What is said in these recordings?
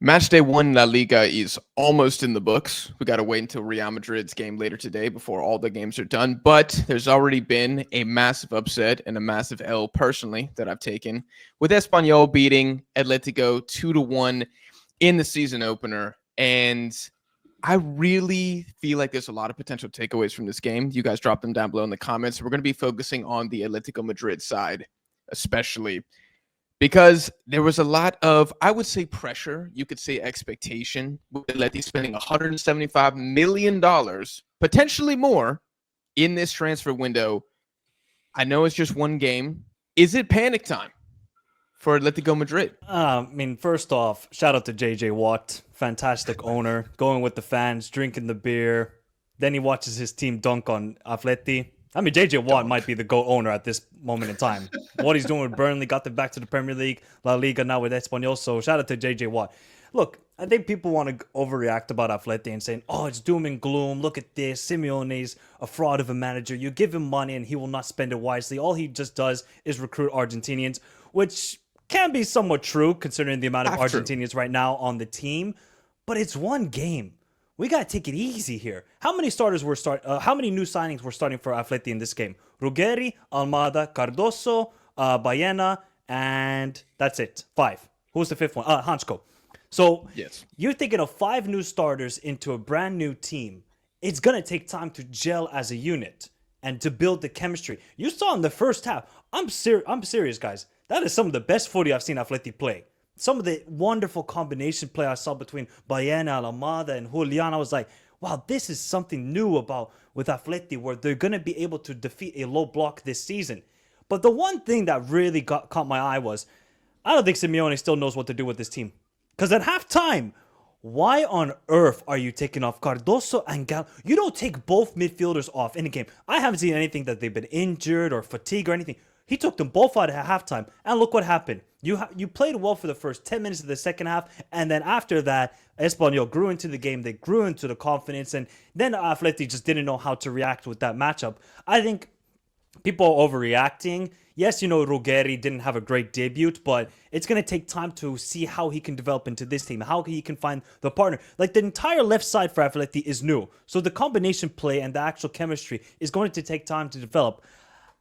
Match day one La Liga is almost in the books. We got to wait until Real Madrid's game later today before all the games are done. But there's already been a massive upset and a massive L personally that I've taken with Espanyol beating Atletico 2-1 in the season opener. And I really feel like there's a lot of potential takeaways from this game. You guys drop them down below in the comments. We're going to be focusing on the Atletico Madrid side, especially because there was a lot of, I would say, pressure. You could say expectation with Atleti spending $175 million, potentially more, in this transfer window. I know it's just one game. Is it panic time for Atletico Madrid? First off, shout out to JJ Watt, fantastic owner, going with the fans, drinking the beer. Then he watches his team dunk on Atleti. JJ Watt might be the GOAT owner at this moment in time. What he's doing with Burnley, got them back to the Premier League, La Liga now with Espanyol. So shout out to JJ Watt. Look, I think people want to overreact about Atleti and saying, oh, it's doom and gloom. Look at this. Simeone's a fraud of a manager. You give him money and he will not spend it wisely. All he just does is recruit Argentinians, which can be somewhat true considering the amount of Argentinians right now on the team. But it's one game. We got to take it easy here. How many how many new signings were starting for Atleti in this game? Ruggeri, Almada, Cardoso, Baena, and that's it. 5. Who's the 5th one? Hansko. So yes, you're thinking of 5 new starters into a brand new team. It's going to take time to gel as a unit and to build the chemistry. You saw in the first half. I'm serious, guys. That is some of the best footy I've seen Atleti play. Some of the wonderful combination play I saw between Baena, Almada, and Julian, I was like, wow, this is something new with Atleti where they're going to be able to defeat a low block this season. But the one thing that really caught my eye was, I don't think Simeone still knows what to do with this team. Because at halftime, why on earth are you taking off Cardoso and Gal? You don't take both midfielders off in a game. I haven't seen anything that they've been injured or fatigued or anything. He took them both out at halftime, and look what happened. You played well for the first 10 minutes of the second half, and then after that, Espanyol grew into the game. They grew into the confidence, and then Atleti just didn't know how to react with that matchup. I think people are overreacting. Yes, Ruggeri didn't have a great debut, but it's going to take time to see how he can develop into this team, how he can find the partner. Like, the entire left side for Atleti is new, so the combination play and the actual chemistry is going to take time to develop.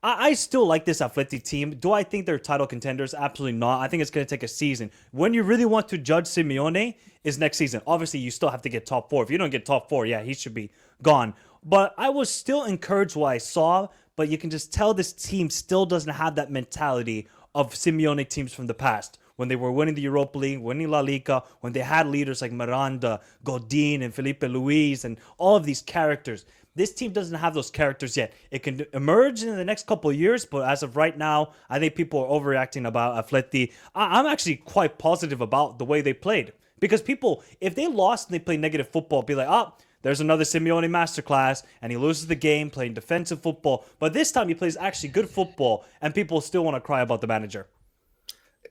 I still like this Atleti team. Do I think they're title contenders? Absolutely not. I think it's going to take a season. When you really want to judge Simeone is next season. Obviously, you still have to get top 4. If you don't get top 4, yeah, he should be gone. But I was still encouraged what I saw, but you can just tell this team still doesn't have that mentality of Simeone teams from the past. When they were winning the Europa League, winning La Liga, when they had leaders like Miranda, Godin, and Felipe Luis, and all of these characters. This team doesn't have those characters yet. It can emerge in the next couple of years, but as of right now, I think people are overreacting about Atleti. I'm actually quite positive about the way they played. Because people, if they lost and they play negative football, be like, oh, there's another Simeone masterclass, and he loses the game playing defensive football. But this time he plays actually good football, and people still want to cry about the manager.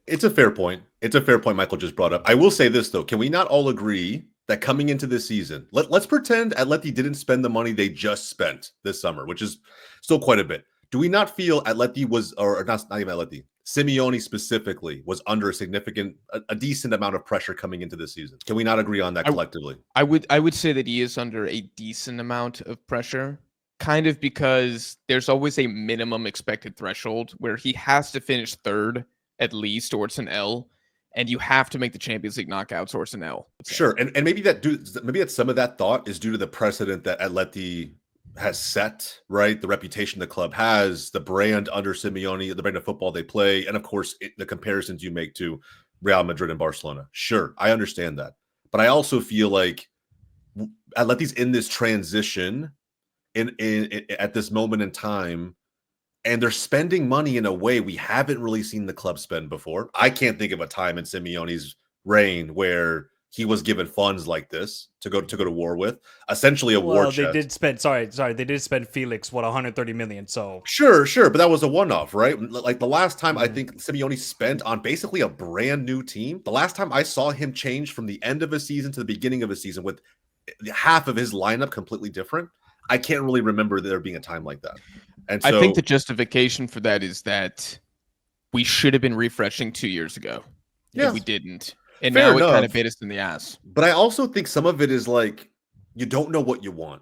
It's a fair point. It's a fair point Michael just brought up. I will say this, though. Can we not all agree that coming into this season, let's pretend Atleti didn't spend the money they just spent this summer, which is still quite a bit. Do we not feel Atleti was, or not even Atleti, Simeone specifically was under a decent amount of pressure coming into this season? Can we not agree on that collectively? I would say that he is under a decent amount of pressure, kind of because there's always a minimum expected threshold where he has to finish third at least, or it's an L. And you have to make the Champions League knockouts or it's an L. Sure, and maybe that some of that thought is due to the precedent that Atleti has set, right? The reputation the club has, the brand under Simeone, the brand of football they play, and of course the comparisons you make to Real Madrid and Barcelona. Sure, I understand that, but I also feel like Atleti's in this transition in at this moment in time. And they're spending money in a way we haven't really seen the club spend before. I can't think of a time in Simeone's reign where he was given funds like this to go to war with. Essentially a war chest. They did spend, they did spend Felix, 130 million. So Sure, but that was a one-off, right? Like the last time I think Simeone spent on basically a brand new team, the last time I saw him change from the end of a season to the beginning of a season with half of his lineup completely different, I can't really remember there being a time like that. And so, I think the justification for that is that we should have been refreshing 2 years ago. Yeah, we didn't. And Fair now it kind enough. of bit us in the ass. But I also think some of it is like you don't know what you want.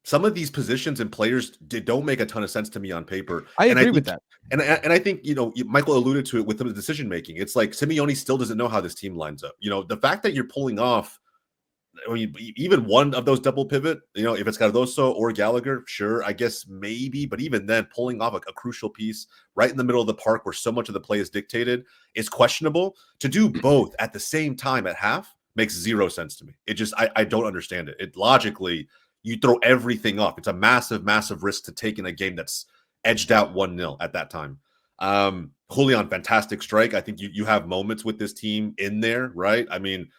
Some of these positions and players don't make a ton of sense to me on paper. I And I agree with think, that. and I think Michael alluded to it with the decision making. It's like Simeone still doesn't know how this team lines up. The fact that you're pulling off, I mean, even one of those double pivot, if it's Cardoso or Gallagher, sure, I guess maybe. But even then, pulling off a crucial piece right in the middle of the park where so much of the play is dictated is questionable. To do both at the same time at half makes zero sense to me. It just, I don't understand it. It logically, you throw everything off. It's a massive, massive risk to take in a game that's edged out 1-0 at that time. Julian, fantastic strike. I think you have moments with this team in there, right? I mean,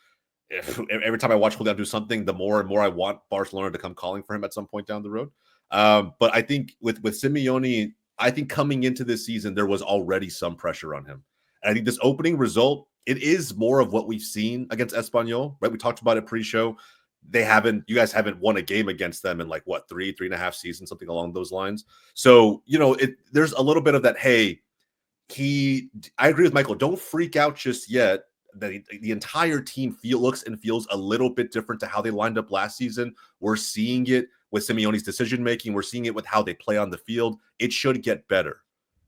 every time I watch Julian do something, the more and more I want Barcelona to come calling for him at some point down the road. But I think with Simeone, I think coming into this season, there was already some pressure on him. And I think this opening result, it is more of what we've seen against Espanyol, right? We talked about it pre-show. You guys haven't won a game against them in like what, 3.5 seasons, something along those lines. So, there's a little bit of that. Hey, I agree with Michael. Don't freak out just yet. The entire team looks and feels a little bit different to how they lined up last season. We're seeing it with Simeone's decision-making. We're seeing it with how they play on the field. It should get better.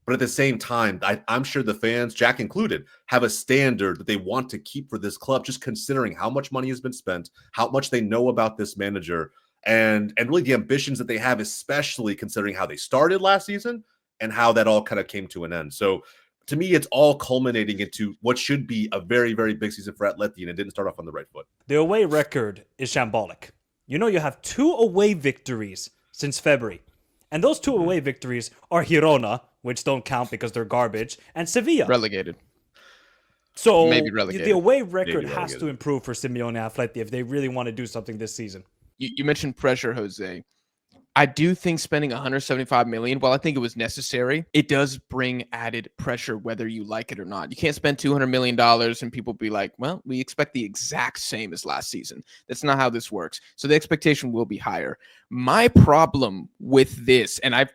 But at the same time, I'm sure the fans, Jack included, have a standard that they want to keep for this club, just considering how much money has been spent, how much they know about this manager, and really the ambitions that they have, especially considering how they started last season and how that all kind of came to an end. So to me, it's all culminating into what should be a very, very big season for Atleti, and it didn't start off on the right foot. The away record is shambolic. You have 2 away victories since February. And those 2 away victories are Girona, which don't count because they're garbage, and Sevilla. Relegated. So Maybe relegated. The away record has to improve for Simeone Atleti if they really want to do something this season. You mentioned pressure, Jose. I do think spending 175 million, while I think it was necessary, it does bring added pressure whether you like it or not. You can't spend $200 million and people be like, well, we expect the exact same as last season. That's not how this works. So the expectation will be higher. My problem with this, and I've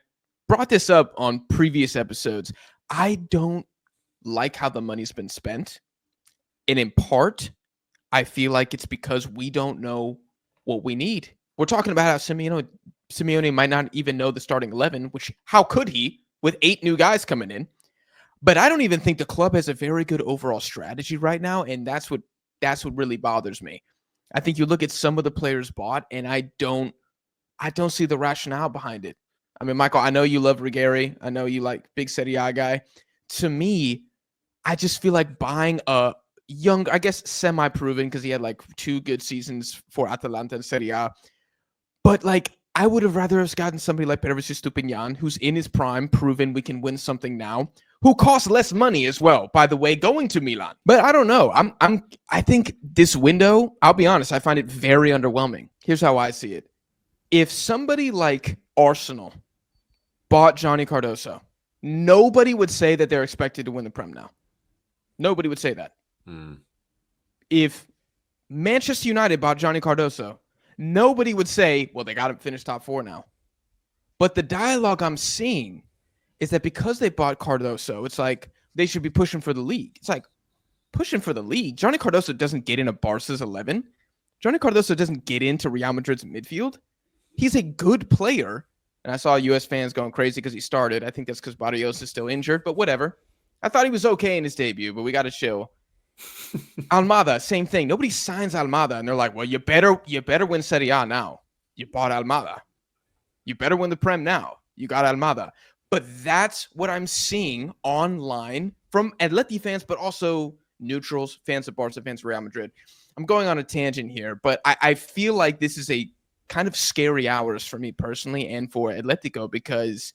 brought this up on previous episodes, I don't like how the money's been spent. And in part, I feel like it's because we don't know what we need. We're talking about how Simeone might not even know the starting 11, which how could he with 8 new guys coming in? But I don't even think the club has a very good overall strategy right now, and that's what really bothers me. I think you look at some of the players bought, and I don't see the rationale behind it. I mean, Michael, I know you love Ruggeri. I know you like big Serie A guy. To me, I just feel like buying a young, I guess semi-proven, because he had like 2 good seasons for Atalanta and Serie A. But like, I would have rather have gotten somebody like Pervis Stupinian, who's in his prime, proven we can win something now, who costs less money as well, by the way, going to Milan. But I don't know. I think this window, I'll be honest, I find it very underwhelming. Here's how I see it. If somebody like Arsenal bought Johnny Cardoso, nobody would say that they're expected to win the Prem now. Nobody would say that. If Manchester United bought Johnny Cardoso, nobody would say, well, they got to finish top 4 now. But the dialogue I'm seeing is that because they bought Cardoso, it's like they should be pushing for the league. It's like pushing for the league. Johnny Cardoso doesn't get into Barca's 11. Johnny Cardoso doesn't get into Real Madrid's midfield. He's a good player. And I saw U.S. fans going crazy because he started. I think that's because Barrios is still injured, but whatever. I thought he was okay in his debut, but we got to chill. Almada, same thing. Nobody signs Almada, and they're like, well, you better win Serie A now. You bought Almada. You better win the Prem now. You got Almada. But that's what I'm seeing online from Atleti fans, but also neutrals, fans of Barca, fans of Real Madrid. I'm going on a tangent here, but I feel like this is a kind of scary hours for me personally and for Atletico because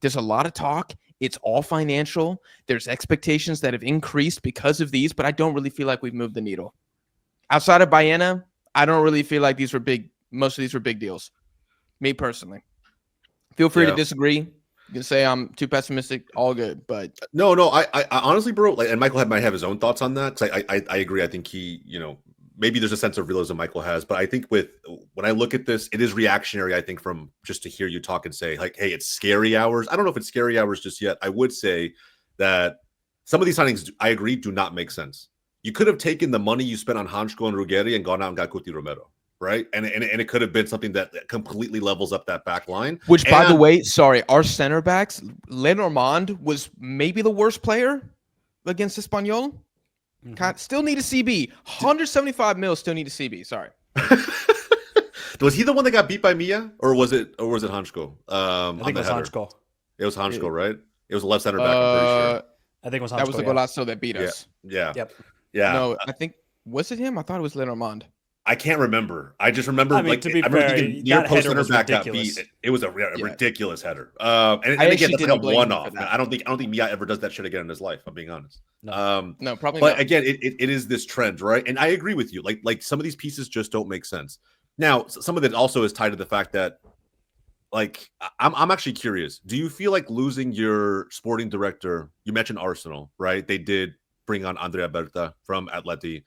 there's a lot of talk. It's all financial. There's expectations that have increased because of these, but I don't really feel like we've moved the needle. Outside of Baena, I don't really feel like most of these were big deals. Me personally. Feel free to disagree. You can say I'm too pessimistic, all good, but no, I honestly, bro, and Michael might have his own thoughts on that. Cause I agree. I think he, maybe there's a sense of realism Michael has, but I think when I look at this, it is reactionary, I think, from just to hear you talk and say like, hey, it's scary hours. I don't know if it's scary hours just yet. I would say that some of these signings, I agree, do not make sense. you could have taken the money you spent on Hansko and Ruggeri and gone out and got Cuti Romero, right? And it could have been something that completely levels up that back line. Which, by the way, sorry, our center backs, Lenormand was maybe the worst player against Espanyol. Still need a CB. 175 mil, still need a CB. Sorry. Was he the one that got beat by Mia, or was it Hansko? I think it was Hansko. It was Hansko, right? It was a left center back. I'm pretty sure. I think it was Hansko. That was the golazo that beat us. Yeah. Yep. Yeah. No, I think was it him? I thought it was Lenormand. I can't remember. I just remember, I mean, to be fair, near post center back got ridiculous. beat. It was a ridiculous header. And again, that's like a one-off. I don't think Mia ever does that shit again in his life. I'm being honest. No, probably but not. Again, it is this trend, right? And I agree with you. Like some of these pieces just don't make sense. Now, some of it also is tied to the fact that, like, I'm actually curious. Do you feel like losing your sporting director? You mentioned Arsenal, right? They did bring on Andrea Berta from Atleti.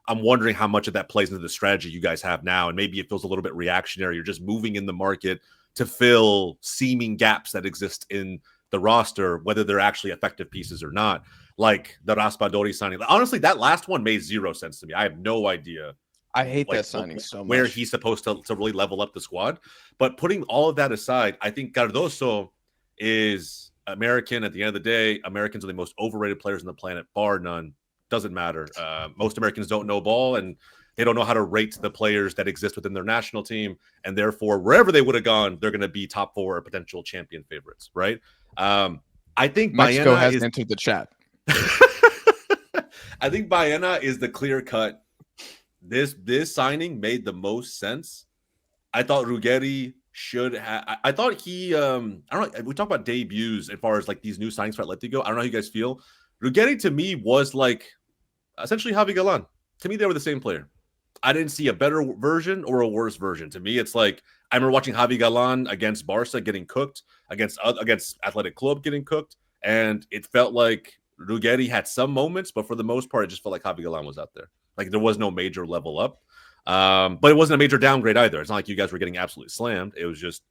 I'm wondering how much of that plays into the strategy you guys have now, and maybe it feels a little bit reactionary. You're just moving in the market to fill seeming gaps that exist in the roster, whether they're actually effective pieces or not. Like the Raspadori signing. Honestly, that last one made zero sense to me. I have no idea. I hate that signing so much. Where he's supposed to really level up the squad. But putting all of that aside, I think Cardoso is American. At the end of the day, Americans are the most overrated players on the planet, bar none. Doesn't matter. Most Americans don't know ball, and they don't know how to rate the players that exist within their national team. And therefore, wherever they would have gone, they're going to be top 4 or potential champion favorites, right? I think Mexico Baena has entered the chat. I think Baena is the clear cut. This signing made the most sense. I thought Ruggeri should have. I thought he. I don't know. We talk about debuts as far as like these new signings for Atletico. I don't know how you guys feel. Ruggeri to me was like essentially Javi Galan. To me, they were the same player. I didn't see a better version or a worse version. To me, it's like I remember watching Javi Galan against Barca getting cooked, against Athletic Club getting cooked, and it felt like Ruggeri had some moments, but for the most part, it just felt like Javi Galan was out there. Like there was no major level up, but it wasn't a major downgrade either. It's not like you guys were getting absolutely slammed. It was just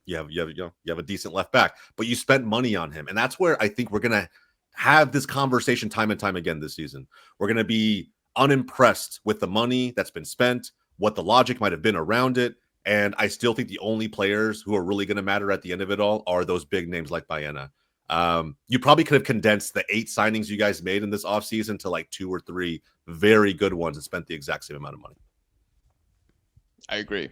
you have a decent left back, but you spent money on him, and that's where I think we're gonna have this conversation time and time again this season. We're gonna be unimpressed with the money that's been spent, what the logic might have been around it, and I still think the only players who are really going to matter at the end of it all are those big names like Baena. You probably could have condensed the 8 signings you guys made in this offseason to like 2 or 3 very good ones and spent the exact same amount of money. I agree.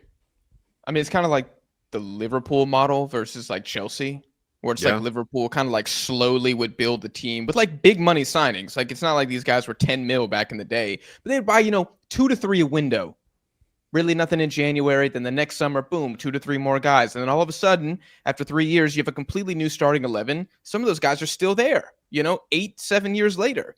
I mean, it's kind of like the Liverpool model versus like Chelsea, where it's like Liverpool kind of like slowly would build the team with like big money signings. Like it's not like these guys were 10 mil back in the day, but they'd buy, 2 to 3 a window. Really nothing in January. Then the next summer, boom, 2 to 3 more guys. And then all of a sudden, after 3 years, you have a completely new starting 11. Some of those guys are still there, 8, 7 years later.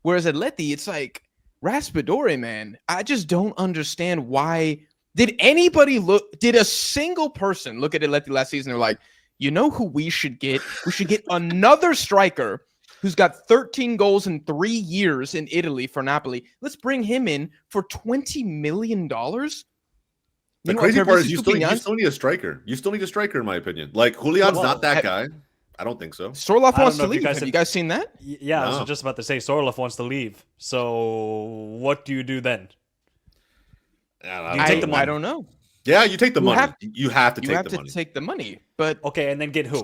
Whereas at Atleti, it's like Raspadori, man. I just don't understand why. Did a single person look at Atleti last season? They're like, who we should get? We should get another striker who's got 13 goals in 3 years in Italy for Napoli. Let's bring him in for $20 million. The crazy part is you still need a striker. You still need a striker, in my opinion. Like, Julian's not that guy. I don't think so. Sorloth wants to leave. Have you guys seen that? Yeah, no. I was just about to say Sorloth wants to leave. So what do you do then? You take the money? I don't know. Yeah, you take the money. You have to take the money. But okay, and then get who?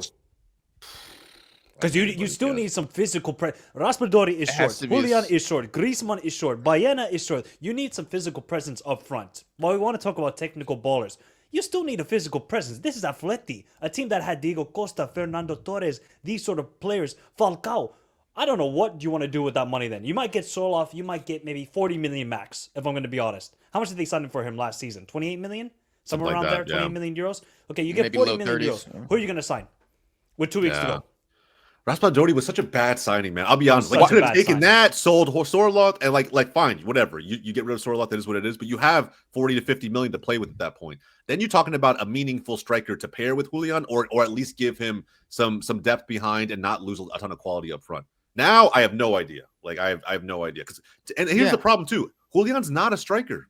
Because you still need some physical presence. Raspadori is short. Julian is short. Griezmann is short. Baena is short. You need some physical presence up front. While we want to talk about technical ballers, you still need a physical presence. This is Atleti, a team that had Diego Costa, Fernando Torres, these sort of players. Falcao. I don't know what you want to do with that money then. You might get Sorloth. You might get maybe 40 million max, if I'm going to be honest. How much did they sign for him last season? 28 million? Somewhere around there, 20 million euros? Okay, you get maybe 40 million 30s. Euros. Who are you going to sign with 2 weeks to go? Raspadori was such a bad signing, man. I'll be honest. Like, you could have taken that, sold Sorloth, and like fine, whatever. You get rid of Sorloth, that is what it is. But you have 40 to 50 million to play with at that point. Then you're talking about a meaningful striker to pair with Julian, or at least give him some depth behind and not lose a ton of quality up front. Now I have no idea. Like I have no idea. And here's the problem too. Julian's not a striker.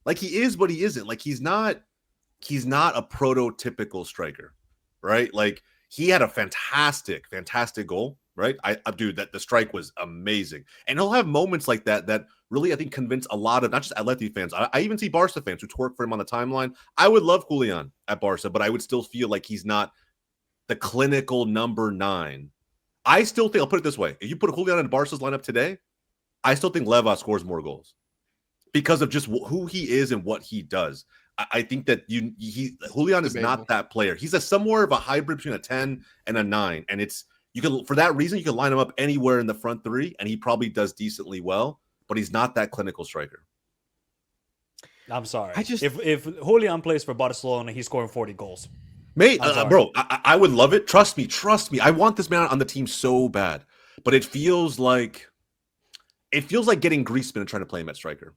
Like he is, but he isn't. Like he's not a prototypical striker, right? Like he had a fantastic goal right? I dude, that the strike was amazing, and he'll have moments like that that really I think convince a lot of not just Atleti fans. I even see Barca fans who twerk for him on the timeline. I would love Julian at Barca, but I would still feel like he's not the clinical number 9. I still think I'll put it this way: if you put Julian in Barca's lineup today, I still think Leva scores more goals because of just who he is and what he does. I think that Julian is not that player. He's somewhere of a hybrid between a 10 and a 9, and you can for that reason you can line him up anywhere in the front 3, and he probably does decently well. But he's not that clinical striker. I'm sorry. If Julian plays for Barcelona, he's scoring 40 goals. Mate, bro, I would love it. Trust me. I want this man on the team so bad, but it feels like getting Griezmann and trying to play him at striker.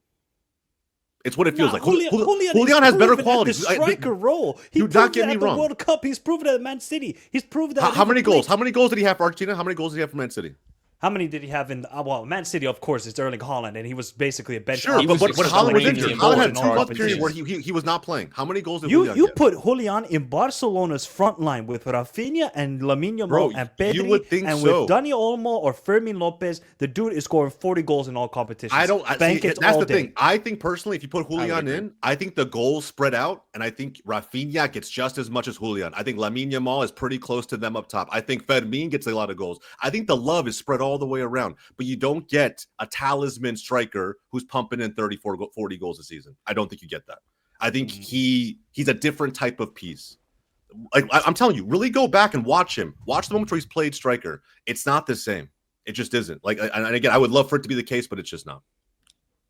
It's what it feels like. Julian has better qualities. The striker role. He do not get me at wrong. The World Cup. He's proven it at Man City. He's proven that. How many goals? How many goals did he have for Argentina? How many goals did he have for Man City? How many did he have in Man City? Of course, it's Erling Haaland, and he was basically a bench. Sure, but Haaland was injured. Haaland had 2 month period where he was not playing. How many goals did Julian you get? put Julian in Barcelona's front line with Rafinha and Lamine Yamal and Pedri, you would think and so. with Dani Olmo or Fermin Lopez, the dude is scoring 40 goals in all competitions. That's the thing. I think personally, if you put Julian in, I think the goals spread out, and I think Rafinha gets just as much as Julian. I think Lamine Yamal is pretty close to them up top. I think Fermin gets a lot of goals. I think the love is spread all the way around. But you don't get a talisman striker who's pumping in 40 goals a season. I don't think you get that. I think he's a different type of piece. Like I'm telling you, really go back and watch him. Watch the moments where he's played striker. It's not the same. It just isn't. Like, and again, I would love for it to be the case, but it's just not.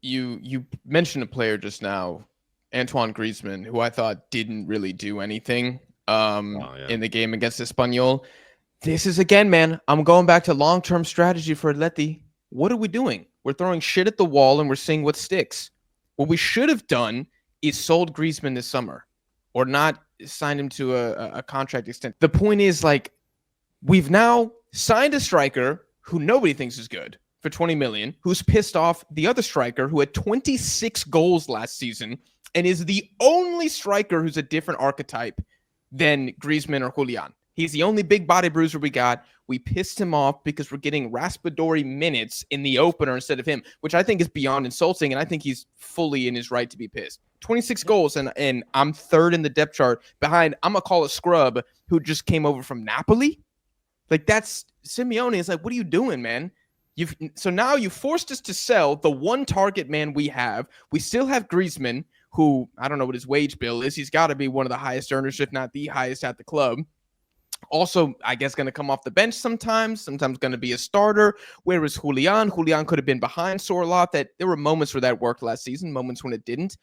You mentioned a player just now, Antoine Griezmann, who I thought didn't really do anything in the game against Espanyol. This is, again, man, I'm going back to long-term strategy for Atleti. What are we doing? We're throwing shit at the wall and we're seeing what sticks. What we should have done is sold Griezmann this summer or not signed him to a contract extension. The point is, like, we've now signed a striker who nobody thinks is good for 20 million, who's pissed off the other striker who had 26 goals last season and is the only striker who's a different archetype than Griezmann or Julian. He's the only big body bruiser we got. We pissed him off because we're getting Raspadori minutes in the opener instead of him, which I think is beyond insulting, and I think he's fully in his right to be pissed. 26 goals, and I'm third in the depth chart behind, I'm going to call a scrub who just came over from Napoli. Like, that's Simeone. Is like, what are you doing, man? So now you forced us to sell the one target man we have. We still have Griezmann, who, I don't know what his wage bill is. He's got to be one of the highest earners, if not the highest at the club. Also, I guess going to come off the bench sometimes going to be a starter. Whereas Julian could have been behind Sorloth. That there were moments where that worked last season, moments when it didn't.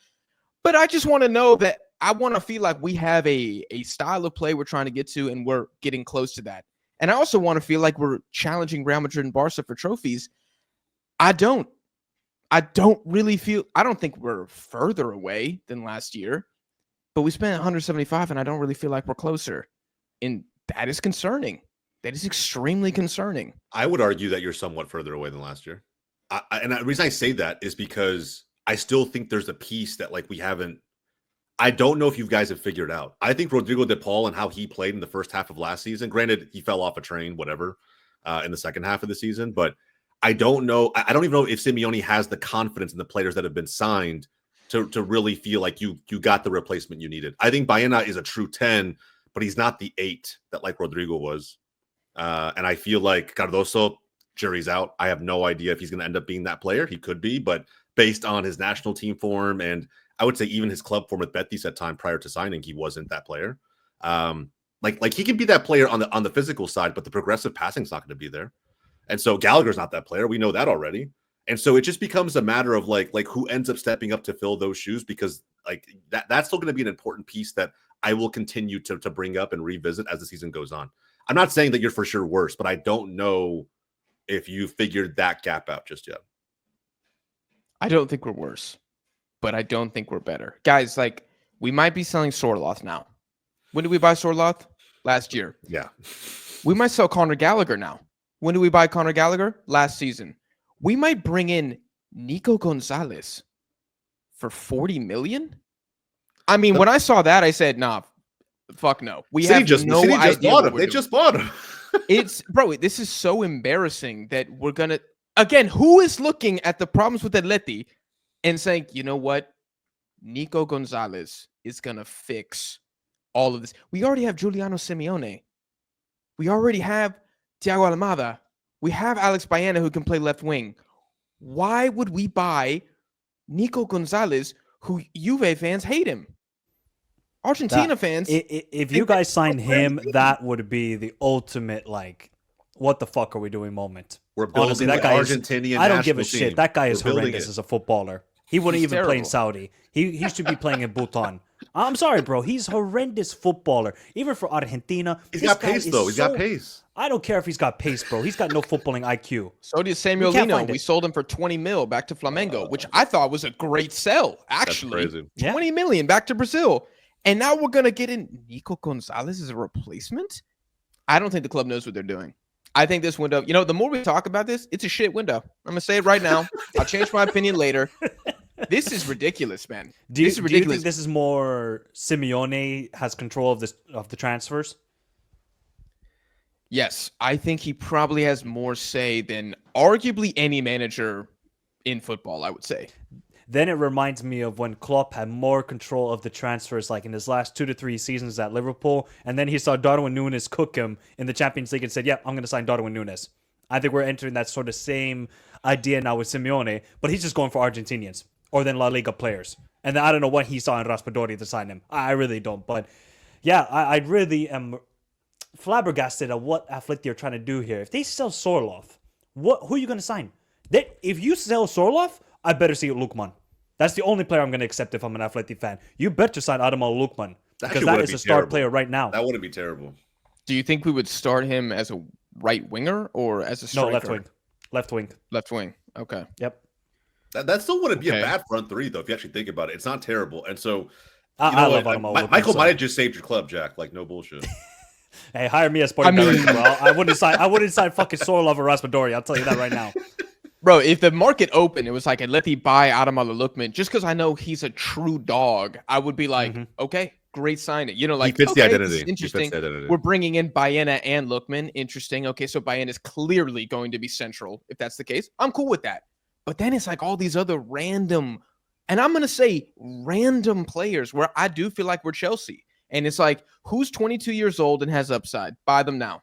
But I just want to know that I want to feel like we have a style of play we're trying to get to, and we're getting close to that. And I also want to feel like we're challenging Real Madrid and Barca for trophies. I don't think we're further away than last year, but we spent 175 and I don't really feel like we're closer. And that is concerning. That is extremely concerning. I would argue that you're somewhat further away than last year. And the reason I say that is because I still think there's a piece that like we haven't. I don't know if you guys have figured out. I think Rodrigo de Paul and how he played in the first half of last season, granted, he fell off a train, whatever, in the second half of the season. But I don't know. I don't even know if Simeone has the confidence in the players that have been signed to really feel like you got the replacement you needed. I think Baena is a true 10, but he's not the 8 that like Rodrigo was. And I feel like Cardoso, jury's out. I have no idea if he's going to end up being that player. He could be, but based on his national team form and I would say even his club form with Betis at time prior to signing, he wasn't that player. Like he can be that player on the physical side, but the progressive passing is not going to be there. And so Gallagher's not that player. We know that already. And so it just becomes a matter of like who ends up stepping up to fill those shoes, because like that's still going to be an important piece that I will continue to bring up and revisit as the season goes on. I'm not saying that you're for sure worse, but I don't know if you figured that gap out just yet. I don't think we're worse, but I don't think we're better. Guys, like, we might be selling Sorloth now. When did we buy Sorloth? Last year. Yeah. We might sell Conor Gallagher now. When did we buy Conor Gallagher? Last season. We might bring in Nico Gonzalez for 40 million. I mean, when I saw that, I said, nah, fuck no. We have no idea. They just bought him. Bro, this is so embarrassing that we're gonna again. Who is looking at the problems with Atleti and saying, you know what, Nico Gonzalez is gonna fix all of this? We already have Giuliano Simeone. We already have Thiago Almada. We have Alex Baena who can play left wing. Why would we buy Nico Gonzalez, who Juve fans hate him? Argentina fans. If you guys sign him, that would be the ultimate, like, what the fuck are we doing moment. We're building Honestly, the that guy Argentinian I don't give a national shit. team. That guy is We're building horrendous it. as a footballer. He wouldn't He's even play in terrible. Saudi. He should be playing in Bhutan. I'm sorry, bro. He's horrendous footballer. Even for Argentina. He's this got guy pace, is though. He's so- got pace. I don't care if he's got pace, bro. He's got no footballing IQ. So did Samuel We can't Lino. find We it. sold him for 20 mil back to Flamengo, which I thought was a great sell. Actually, crazy. Yeah. 20 million back to Brazil. And now we're going to get in Nico Gonzalez as a replacement? I don't think the club knows what they're doing. I think this window, the more we talk about this, it's a shit window. I'm going to say it right now. I'll change my opinion later. This is ridiculous, man. Do you This is ridiculous. think this is more Simeone has control of the transfers? Yes, I think he probably has more say than arguably any manager in football, I would say. Then it reminds me of when Klopp had more control of the transfers, like in his last 2 to 3 seasons at Liverpool, and then he saw Darwin Núñez cook him in the Champions League and said, "Yep, I'm going to sign Darwin Núñez." I think we're entering that sort of same idea now with Simeone, but he's just going for Argentinians or then La Liga players. And then I don't know what he saw in Raspadori to sign him. I really don't. But yeah, I really am flabbergasted at what Atleti are trying to do here. If they sell Sorloth, who are you going to sign? If you sell Sorloth, I better see Lukman. That's the only player I'm going to accept if I'm an Atleti fan. You better sign Adamal Lukman because that is a star player right now. That wouldn't be terrible. Do you think we would start him as a right winger or as a striker? No, left wing. Left wing. Left wing. Okay. Yep. That still wouldn't be Okay. a bad front three, though, if you actually think about it. It's not terrible. And so, I what? love Adamal Lukman. Michael so- might have just saved your club, Jack. Like, no bullshit. Hey, hire me as sporting I mean- director, bro. I wouldn't sign fucking Sorloth or Raspadori. I'll tell you that right now. Bro, if the market opened, it was like, Atleti buy Ademola Lookman, just because I know he's a true dog, I would be like, okay, great signing. Like, he fits the okay, identity. this is He fits interesting. the identity. We're bringing in Baena and Lookman. Interesting. Okay, so Baena is clearly going to be central. If that's the case, I'm cool with that. But then it's like all these other random, and I'm going to say random players where I do feel like we're Chelsea. And it's like, who's 22 years old and has upside? Buy them now.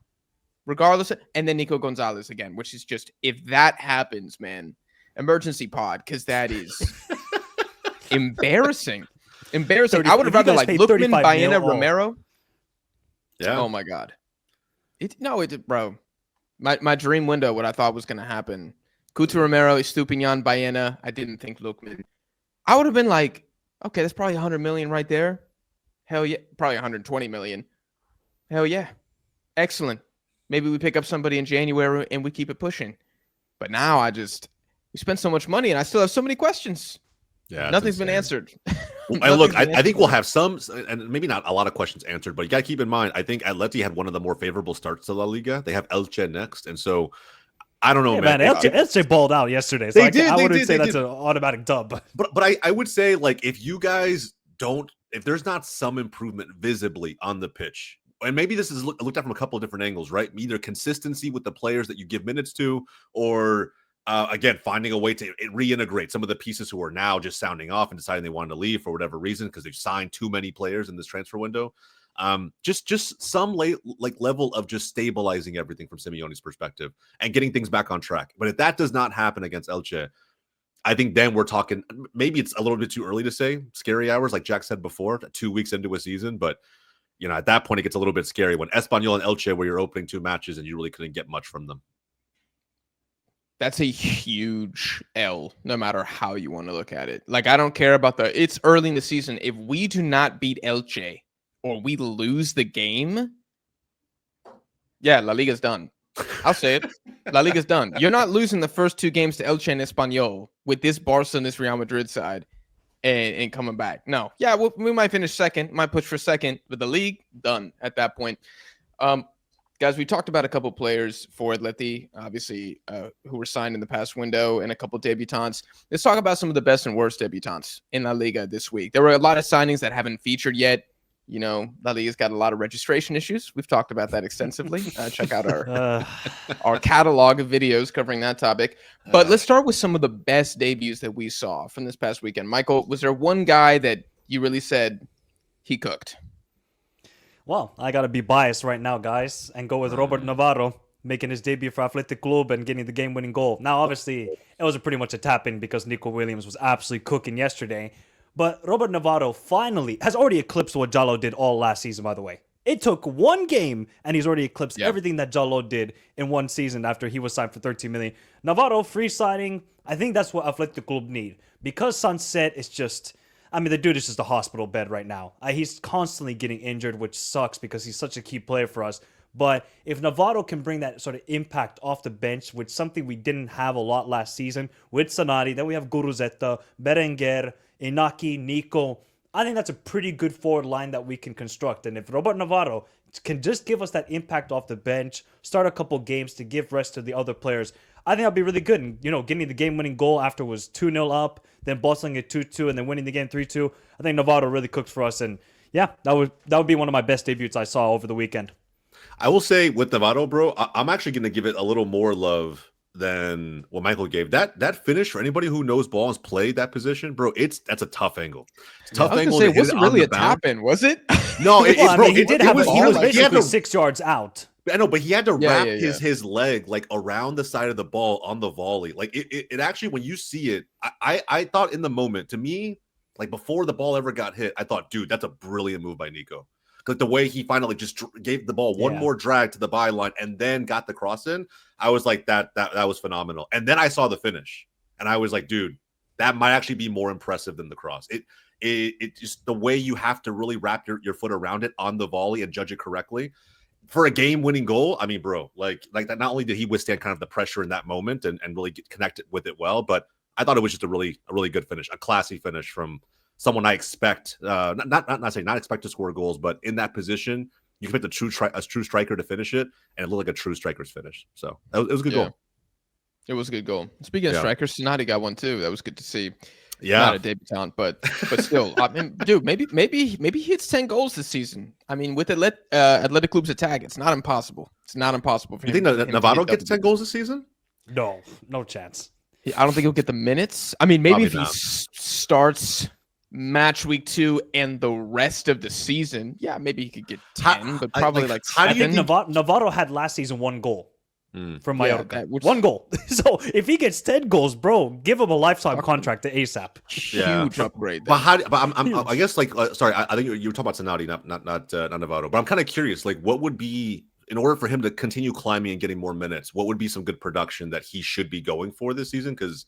Regardless, and then Nico Gonzalez again, which is just, if that happens, man, emergency pod, because that is embarrassing. Embarrassing. I would have if you rather guys like paid Lookman, 35 Baena, mil, Romero. Yeah. Oh my god. Bro. My dream window, what I thought was gonna happen. Couto Romero, Estupinian, Baena. I didn't think Lookman. I would have been like, okay, that's probably 100 million right there. Hell yeah. Probably 120 million. Hell yeah. Excellent. Maybe we pick up somebody in January and we keep it pushing. But now we spent so much money and I still have so many questions. Yeah. Nothing's been answered. And look, I think we'll have some, and maybe not a lot of questions answered, but you got to keep in mind, I think Atleti had one of the more favorable starts to La Liga. They have Elche next. And so, I don't know, Hey, man. man, Elche balled out yesterday. So They I did, wouldn't say they that's did. an automatic dub. But I would say, like, if you guys don't, if there's not some improvement visibly on the pitch, and maybe this is looked at from a couple of different angles, right? Either consistency with the players that you give minutes to, or again, finding a way to reintegrate some of the pieces who are now just sounding off and deciding they wanted to leave for whatever reason because they've signed too many players in this transfer window. Just some level of just stabilizing everything from Simeone's perspective and getting things back on track. But if that does not happen against Elche, I think then we're talking, maybe it's a little bit too early to say scary hours, like Jack said before, 2 weeks into a season. But, at that point, it gets a little bit scary when Espanyol and Elche were your opening 2 matches and you really couldn't get much from them. That's a huge L, no matter how you want to look at it. Like, I don't care about it's early in the season. If we do not beat Elche or we lose the game, yeah, La Liga's done. I'll say it. La Liga's done. You're not losing the first 2 games to Elche and Espanyol with this Barca and this Real Madrid side and coming back. No. Yeah, we might finish second, might push for second, but the league, done at that point. Guys, we talked about a couple players for Atleti, obviously, who were signed in the past window and a couple debutants. Let's talk about some of the best and worst debutants in La Liga this week. There were a lot of signings that haven't featured yet. You know, La Liga's got a lot of registration issues. We've talked about that extensively. Check out our catalog of videos covering that topic. But let's start with some of the best debuts that we saw from this past weekend. Michael, was there one guy that you really said he cooked? Well, I got to be biased right now, guys, and go with Robert Navarro making his debut for Athletic Club and getting the game-winning goal. Now, obviously, it was pretty much a tap-in because Nico Williams was absolutely cooking yesterday. But Robert Navarro finally has already eclipsed what Jallo did all last season, by the way. It took one game, and he's already eclipsed everything that Jallo did in one season after he was signed for 13 million. Navarro, free signing, I think that's what Athletic Club need. Because Sunset is just... I mean, the dude is just a hospital bed right now. He's constantly getting injured, which sucks because he's such a key player for us. But if Navarro can bring that sort of impact off the bench, which something we didn't have a lot last season, with Sanari, then we have Guruzeta, Berenguer, Inaki, Nico. I think that's a pretty good forward line that we can construct. And if Robert Navarro can just give us that impact off the bench, start a couple games to give rest to the other players, I think that'll be really good. And, you know, getting the game-winning goal after was 2-0 up, then bottling it 2-2, and then winning the game 3-2. I think Navarro really cooked for us. And, yeah, that would be one of my best debuts I saw over the weekend. I will say with Navarro, bro, I'm actually going to give it a little more love than what Michael gave. That finish, for anybody who knows ball and has played that position, bro, that's a tough angle. It's a tough angle. It wasn't really a tap-in, was it? No, he was basically 6 yards out. I know, but he had to wrap his leg like around the side of the ball on the volley. Like it actually, when you see it, I thought in the moment, to me, like before the ball ever got hit, I thought, dude, that's a brilliant move by Nico. Like the way he finally just gave the ball one more drag to the byline and then got the cross in, I was like, that was phenomenal. And then I saw the finish, and I was like, dude, that might actually be more impressive than the cross. It just the way you have to really wrap your foot around it on the volley and judge it correctly for a game-winning goal. I mean, bro, like that. Not only did he withstand kind of the pressure in that moment and really get connected with it well, but I thought it was just a really good finish, a classy finish from someone I expect, not expect to score goals, but in that position, you expect a true striker to finish it, and it looked like a true striker's finish. So it was a good goal. It was a good goal. Speaking of strikers, Sonati got one too. That was good to see. Yeah, not a debutant, but still, I mean, dude, maybe he hits 10 goals this season. I mean, with Athletic Club's attack, it's not impossible. It's not impossible for him. You think that Navarro gets 10 goals this season? No chance. I don't think he'll get the minutes. I mean, maybe if he starts match week 2 and the rest of the season, maybe he could get 10, but probably like 7. Navarro had last season 1 goal from Mallorca. One goal. So if he gets 10 goals, bro, give him a lifetime contract to ASAP. Huge upgrade. But I guess like sorry, I think you were talking about Sonati, not Navarro. But I'm kind of curious, like what would be, in order for him to continue climbing and getting more minutes, what would be some good production that he should be going for this season? Because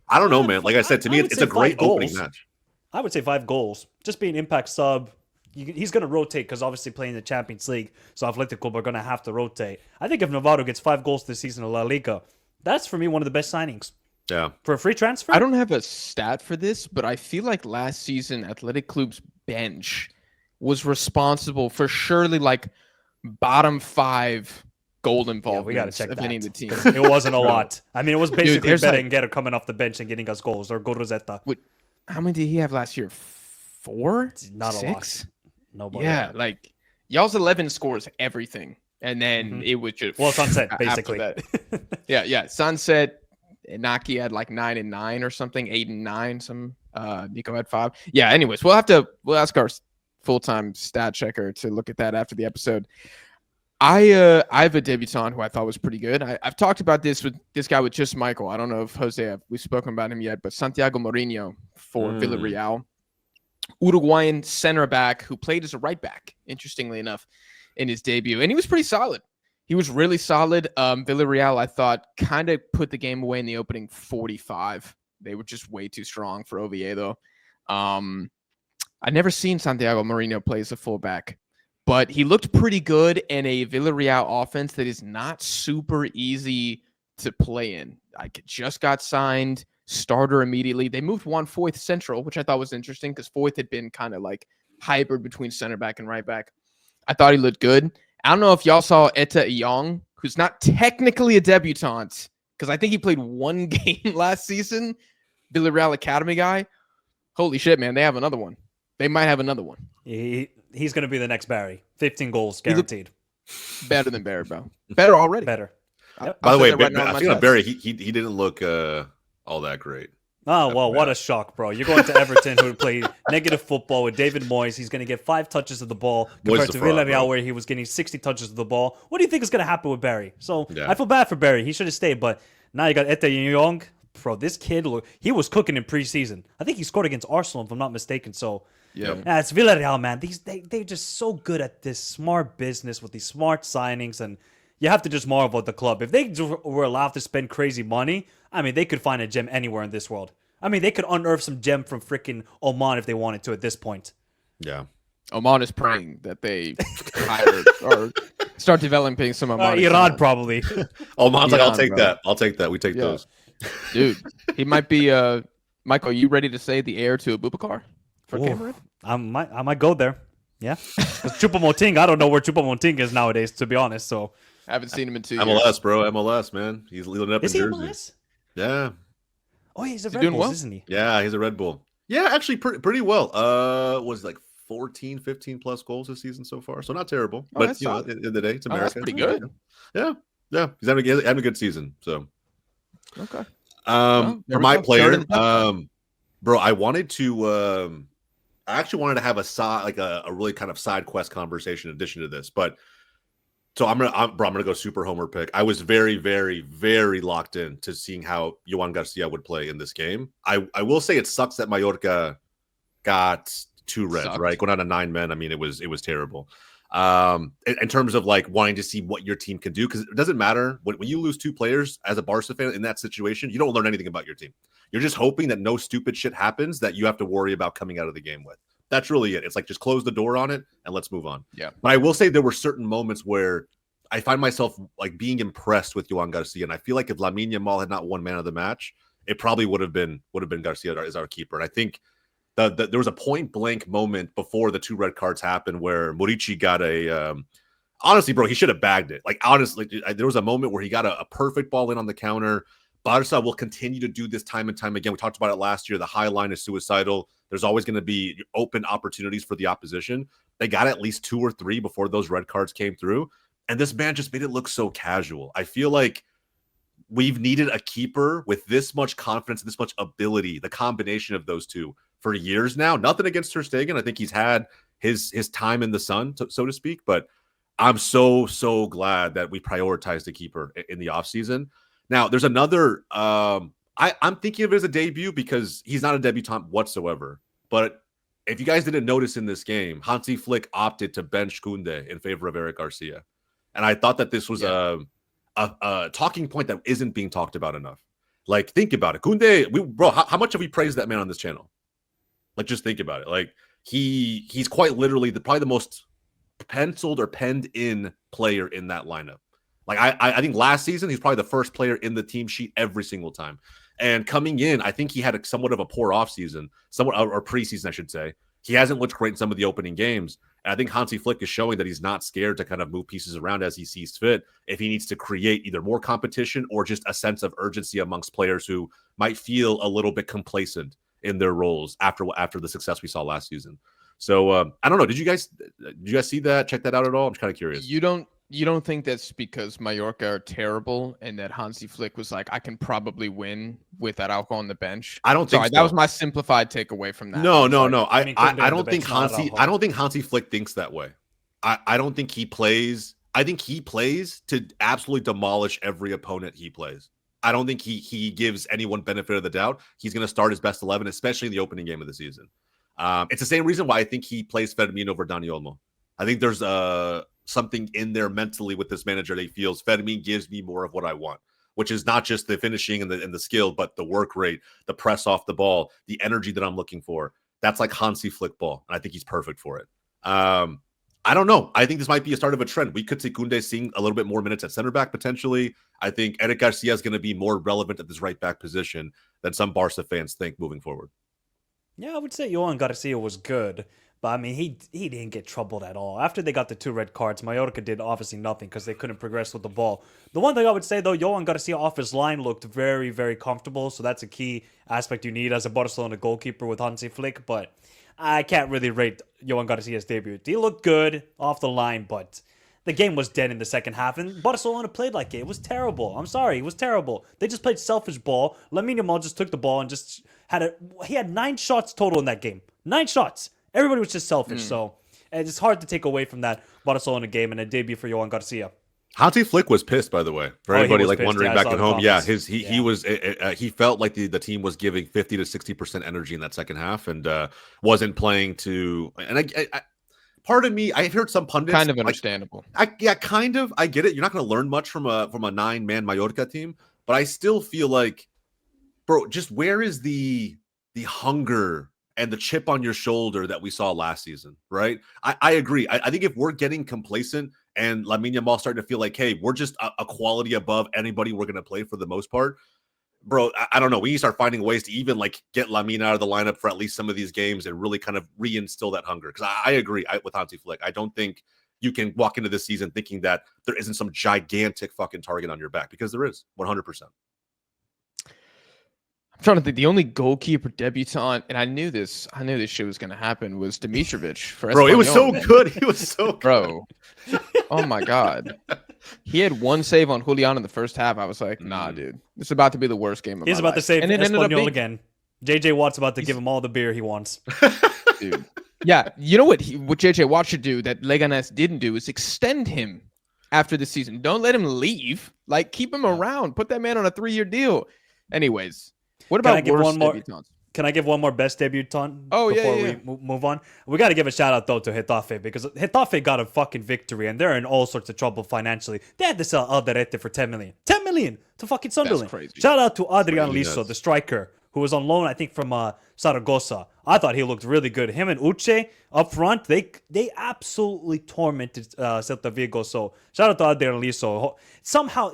I don't know, man. Like I said, to me, it's a great opening match. I would say 5 goals. Just being impact sub. He's going to rotate because obviously playing the Champions League, so Athletic Club are going to have to rotate. I think if Navarro gets 5 goals this season in La Liga, that's for me one of the best signings. Yeah. For a free transfer? I don't have a stat for this, but I feel like last season Athletic Club's bench was responsible for surely like bottom 5 goal involvement. We got to check of that. any of the team. It wasn't a lot. I mean, it was basically Berenguer coming off the bench and getting us goals, or Guruzeta. How many did he have last year? 4? Not 6? A lot. Nobody. Yeah, like y'all's 11 scores everything, and then it was just Sunset basically. yeah. Sunset. Inaki had like 9 and 9 or something, 8 and 9. Some Nico had 5. Yeah. Anyways, we'll ask our full-time stat checker to look at that after the episode. I have a debutant who I thought was pretty good. I've talked about this guy with just Michael. I don't know if Jose we've spoken about him yet, but Santiago Mourinho for Villarreal. Uruguayan center back who played as a right back, interestingly enough, in his debut. And he was pretty solid. He was really solid. Villarreal, I thought, kind of put the game away in the opening 45. They were just way too strong for Oviedo. I never seen Santiago Mourinho play as a fullback, but he looked pretty good in a Villarreal offense that is not super easy to play in. Like, it just got signed. Starter immediately. They moved Juan Foyth central, which I thought was interesting because Foyth had been kind of like hybrid between center back and right back. I thought he looked good. I don't know if y'all saw Eta Young, who's not technically a debutant because I think he played 1 game last season. Villarreal Academy guy. Holy shit, man. They have another one. They might have another one. He's going to be the next Barry. 15 goals guaranteed. Better than Barry, bro. Better already. Better. Yep. By the way, right now I think Barry, he didn't look all that great. Oh, well, what a shock, bro. You're going to Everton, who would play negative football with David Moyes. He's going to get 5 touches of the ball compared to Villarreal, where he was getting 60 touches of the ball. What do you think is going to happen with Barry? So I feel bad for Barry. He should have stayed, but now you got Ete Young. Bro, this kid, he was cooking in preseason. I think he scored against Arsenal, if I'm not mistaken. So, yeah, it's Villarreal, man. They're just so good at this smart business with these smart signings, and you have to just marvel at the club. If they were allowed to spend crazy money, I mean, they could find a gem anywhere in this world. I mean, they could unearth some gem from freaking Oman if they wanted to at this point. Yeah. Oman is praying that they hire or start developing some Oman. Iran, probably. Oman's like, I'll take that. I'll take that. We take those. Dude, he might be, Michael, are you ready to say the heir to Abubakar for Cameroon? I might go there. Yeah. Choupo-Moting, I don't know where Choupo-Moting is nowadays, to be honest. So I haven't seen him in 2 years. MLS, bro. MLS, man. He's leading up in Jersey. MLS? Yeah. Oh, he's a Red Bull, isn't he? Yeah, he's a Red Bull. Yeah, actually pretty well. Was like 14, 15 plus goals this season so far. So not terrible. But at the end of the day, it's America. That's pretty good. Yeah. Yeah. He's having a good season. So okay. For my player, bro, I wanted to I actually wanted to have a really kind of side quest conversation in addition to this, but so I'm gonna go super homer pick. I was very, very, very locked in to seeing how Yohan Garcia would play in this game. I will say it sucks that Mallorca got 2 reds, right? Going down to 9 men. I mean, it was terrible. In terms of like wanting to see what your team can do, because it doesn't matter when you lose 2 players as a Barca fan in that situation, you don't learn anything about your team. You're just hoping that no stupid shit happens that you have to worry about coming out of the game with. That's really it. It's like just close the door on it and let's move on. Yeah. But I will say there were certain moments where I find myself like being impressed with Yohan Garcia, and I feel like if Lamine Yamal had not won man of the match, it probably would have been Garcia as our keeper. And I think there was a point blank moment before the 2 red cards happened where Murici got a honestly, bro, he should have bagged it. Like honestly, there was a moment where he got a perfect ball in on the counter. Barca will continue to do this time and time again. We talked about it last year. The high line is suicidal. There's always going to be open opportunities for the opposition. They got at least 2 or 3 before those red cards came through. And this man just made it look so casual. I feel like we've needed a keeper with this much confidence, this much ability, the combination of those two for years now. Nothing against Ter Stegen. I think he's had his time in the sun, so to speak. But I'm so glad that we prioritized the keeper in the offseason. Now, there's another I'm thinking of it as a debut because he's not a debutant whatsoever. But if you guys didn't notice in this game, Hansi Flick opted to bench Koundé in favor of Eric Garcia. And I thought that this was a talking point that isn't being talked about enough. Like, think about it. Koundé, how much have we praised that man on this channel? Like, just think about it. Like, he's quite literally probably the most penciled or penned in player in that lineup. Like, I think last season, he's probably the first player in the team sheet every single time. And coming in, I think he had somewhat of a poor offseason, or preseason, I should say. He hasn't looked great in some of the opening games. And I think Hansi Flick is showing that he's not scared to kind of move pieces around as he sees fit if he needs to create either more competition or just a sense of urgency amongst players who might feel a little bit complacent in their roles after the success we saw last season. So I don't know. Did you guys see that? Check that out at all? I'm just kind of curious. You don't think that's because Mallorca are terrible and that Hansi Flick was like, I can probably win with that alcohol on the bench? I don't think so. That was my simplified takeaway from that. No. I don't think Hansi Flick thinks that way. I don't think he plays. I think he plays to absolutely demolish every opponent he plays. I don't think he gives anyone benefit of the doubt. He's going to start his best 11, especially in the opening game of the season. It's the same reason why I think he plays Fermin over Dani Olmo. I think there's something in there mentally with this manager that he feels Fermin gives me more of what I want, which is not just the finishing and the skill, but the work rate, the press off the ball, the energy that I'm looking for. That's like Hansi Flick ball, and I think he's perfect for it. I don't know. I think this might be a start of a trend. We could see Koundé seeing a little bit more minutes at center back potentially. I think Eric Garcia is going to be more relevant at this right back position than some Barca fans think moving forward. Yeah, I would say Yohan Garcia was good. But I mean, he didn't get troubled at all. After they got the 2 red cards, Mallorca did obviously nothing because they couldn't progress with the ball. The one thing I would say, though, Johan Garcia off his line looked very, very comfortable. So that's a key aspect you need as a Barcelona goalkeeper with Hansi Flick. But I can't really rate Johan Garcia's debut. He looked good off the line, but the game was dead in the second half, and Barcelona played like it. It was terrible. I'm sorry, it was terrible. They just played selfish ball. Lamine Yamal just took the ball and just he had 9 shots total in that game. 9 shots. Everybody was just selfish, so it's hard to take away from that Barcelona game and a debut for Johan Garcia. Hansi Flick was pissed, by the way, for anybody like pissed. wondering I back saw at the home. Yeah, comments. he felt like the team was giving 50 to 60% energy in that second half and wasn't playing to. And I part of me, I've heard some pundits Kind of understandable. Kind of. I get it. You're not going to learn much from a 9-man Mallorca team, but I still feel like, bro, just where is the hunger and the chip on your shoulder that we saw last season, right? I agree. I think if we're getting complacent and Lamine Yamal starting to feel like, hey, we're just a quality above anybody we're going to play for the most part, bro, I don't know. We need to start finding ways to even like get Lamine out of the lineup for at least some of these games and really kind of reinstill that hunger. Because I agree with Hansi Flick. I don't think you can walk into this season thinking that there isn't some gigantic fucking target on your back, because there is 100%. I'm trying to think. The only goalkeeper debutant, and I knew this shit was going to happen, was Dimitrovic. For Bro, it was so Espanyol. good. He was so good. Bro. Oh my God. He had 1 save on Julian in the first half. I was like, nah, dude. This is about to be the worst game of He's my about life. to save And it ended up Espanyol being, again. JJ Watt's about to give him all the beer he wants. dude. Yeah, you know what JJ Watt should do that Leganes didn't do is extend him after the season. Don't let him leave. Like, keep him around. Put that man on a 3-year deal. Anyways, what about worst debutants? Can I give one more best debutant before we move on? We got to give a shout out, though, to Getafe, because Getafe got a fucking victory, and they're in all sorts of trouble financially. They had to sell Alderete for 10 million. 10 million to fucking Sunderland. That's crazy. Shout out to Adrian crazy, Liso, yes. the striker, who was on loan, I think, from Zaragoza. I thought he looked really good. Him and Uche up front, they absolutely tormented Celta Vigo. So shout out to Adrian Liso. Somehow,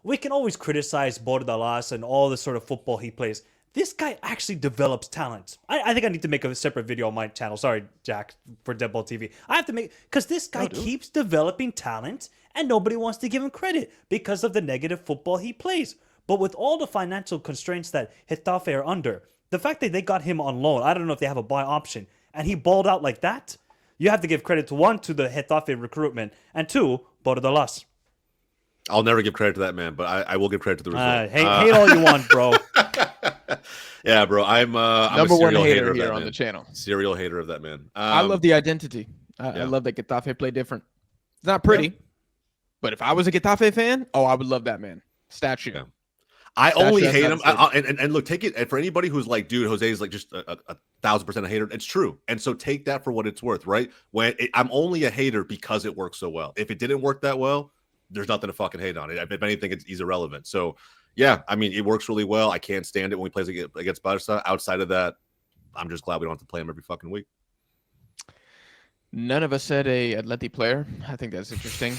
we can always criticize Bordalas and all the sort of football he plays. This guy actually develops talent. I think I need to make a separate video on my channel. Sorry, Jack, for DeadBall TV. I have to make, because this guy keeps developing talent and nobody wants to give him credit because of the negative football he plays. But with all the financial constraints that Getafe are under, the fact that they got him on loan, I don't know if they have a buy option, and he balled out like that, you have to give credit to 1, to the Getafe recruitment, and 2, Bordalas. I'll never give credit to that man, but I will give credit to the result. Hate all you want, bro. Yeah, bro. I'm Number a one serial hater of here that on man. the channel. Serial hater of that man. I love the identity. I love that Getafe play different. It's not pretty, but if I was a Getafe fan, I would love that man. Statue. Yeah. I only hate him. That's And look, take it. And for anybody who's like, dude, Jose is like just a 1,000% a hater. It's true. And so take that for what it's worth, right? I'm only a hater because it works so well. If it didn't work that well, there's nothing to fucking hate on it. If anything, he's irrelevant. So, yeah, I mean, it works really well. I can't stand it when he plays against Barca. Outside of that, I'm just glad we don't have to play him every fucking week. None of us said a Atleti player. I think that's interesting.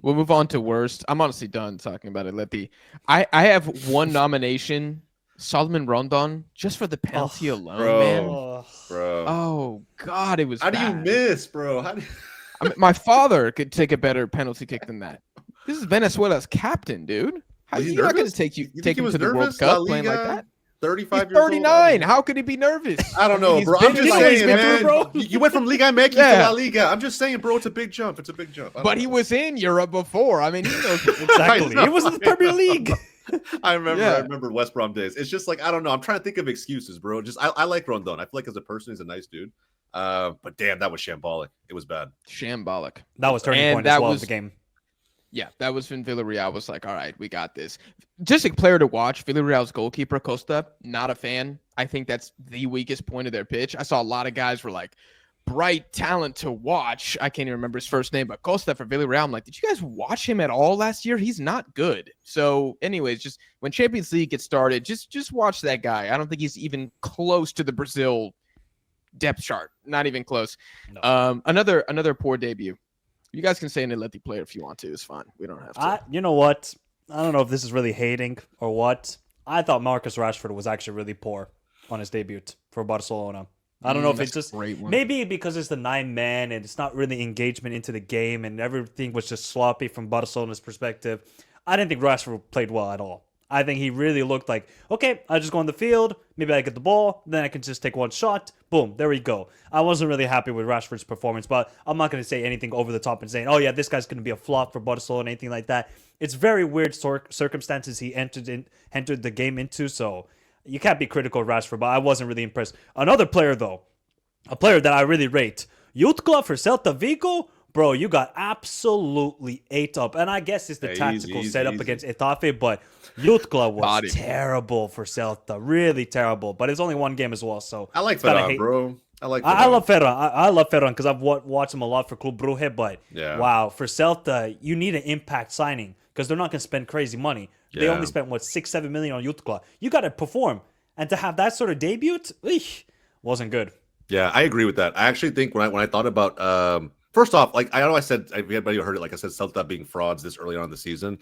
We'll move on to worst. I'm honestly done talking about Atleti. I have one nomination, Solomon Rondon, just for the penalty alone, man. Bro. Oh, God, it was How do you miss, bro? I mean, my father could take a better penalty kick than that. This is Venezuela's captain, dude. How you not going to take him to the World Cup playing like that? 35 He's 39. How could he be nervous? I don't know, bro. I'm just saying, man. Bro. You went from Liga MX to La Liga. I'm just saying, bro. It's a big jump. It's a big jump. But he was in Europe before. I mean, he knows exactly. He was in the Premier League. I remember West Brom days. It's just like, I don't know. I'm trying to think of excuses, bro. Just I like Rondon. I feel like as a person, he's a nice dude. But damn, that was shambolic. It was bad. Shambolic. That was turning point as well of the game. Yeah, that was when Villarreal was like, all right, we got this. Just a player to watch, Villarreal's goalkeeper, Costa, not a fan. I think that's the weakest point of their pitch. I saw a lot of guys were like, bright talent to watch. I can't even remember his first name, but Costa for Villarreal, I'm like, did you guys watch him at all last year? He's not good. So anyways, just when Champions League gets started, just watch that guy. I don't think he's even close to the Brazil depth chart. Not even close. No. Another poor debut. You guys can say an Atleti player if you want to. It's fine. We don't have to. You know what? I don't know if this is really hating or what. I thought Marcus Rashford was actually really poor on his debut for Barcelona. I don't know if That's it's just a great one. maybe because it's the 9 man and it's not really engagement into the game and everything was just sloppy from Barcelona's perspective. I didn't think Rashford played well at all. I think he really looked like, okay, I just go on the field, maybe I get the ball, then I can just take one shot, boom, there we go. I wasn't really happy with Rashford's performance, but I'm not going to say anything over the top and saying, oh yeah, this guy's going to be a flop for Barcelona, anything like that. It's very weird circumstances he entered the game into, so you can't be critical of Rashford, but I wasn't really impressed. Another player, though, a player that I really rate, Jutgla for Celta Vigo. Bro, you got absolutely ate up. And I guess it's the tactical setup against Getafe, but Jutgla was terrible for Celta. Really terrible. But it's only one game as well, so... I like Ferran, bro. I love Ferran. I love Ferran because I've watched him a lot for Club Brugge, but wow, for Celta, you need an impact signing because they're not going to spend crazy money. They only spent, 6-7 million on Jutgla. You got to perform. And to have that sort of debut, wasn't good. Yeah, I agree with that. I actually think when I thought about... First off, like I know I said, everybody heard it, like I said, Celta being frauds this early on in the season.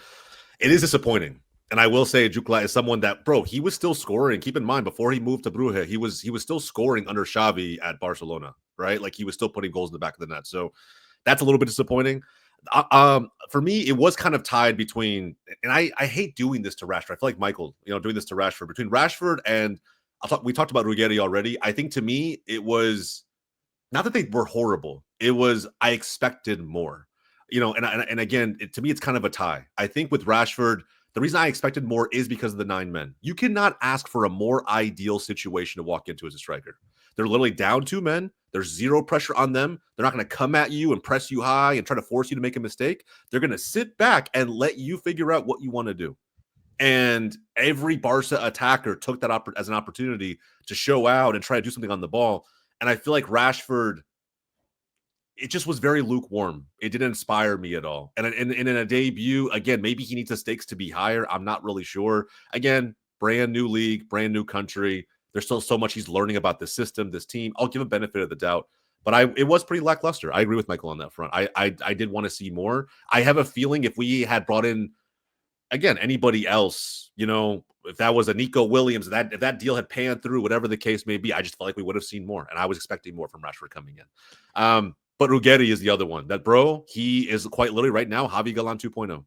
It is disappointing. And I will say Jutgla is someone that, bro, he was still scoring. Keep in mind, before he moved to Brugge, he was still scoring under Xavi at Barcelona, right? Like he was still putting goals in the back of the net. So that's a little bit disappointing. For me, it was kind of tied between, and I hate doing this to Rashford. I feel like Michael, doing this to Rashford. Between Rashford and, we talked about Ruggeri already. I think to me, it was, not that they were horrible. It was, I expected more, and again, to me, it's kind of a tie. I think with Rashford, the reason I expected more is because of the 9 men. You cannot ask for a more ideal situation to walk into as a striker. They're literally down 2 men. There's zero pressure on them. They're not going to come at you and press you high and try to force you to make a mistake. They're going to sit back and let you figure out what you want to do. And every Barca attacker took that as an opportunity to show out and try to do something on the ball. And I feel like Rashford, it just was very lukewarm. It didn't inspire me at all. And in a debut, again, maybe he needs the stakes to be higher. I'm not really sure. Again, brand new league, brand new country. There's still so much he's learning about the system, this team. I'll give him benefit of the doubt. But it was pretty lackluster. I agree with Michael on that front. I did want to see more. I have a feeling if we had brought in, again, anybody else, if that was a Nico Williams, if that deal had panned through, whatever the case may be, I just felt like we would have seen more. And I was expecting more from Rashford coming in. But Ruggeri is the other one. That bro, he is quite literally right now Javi Galan 2.0.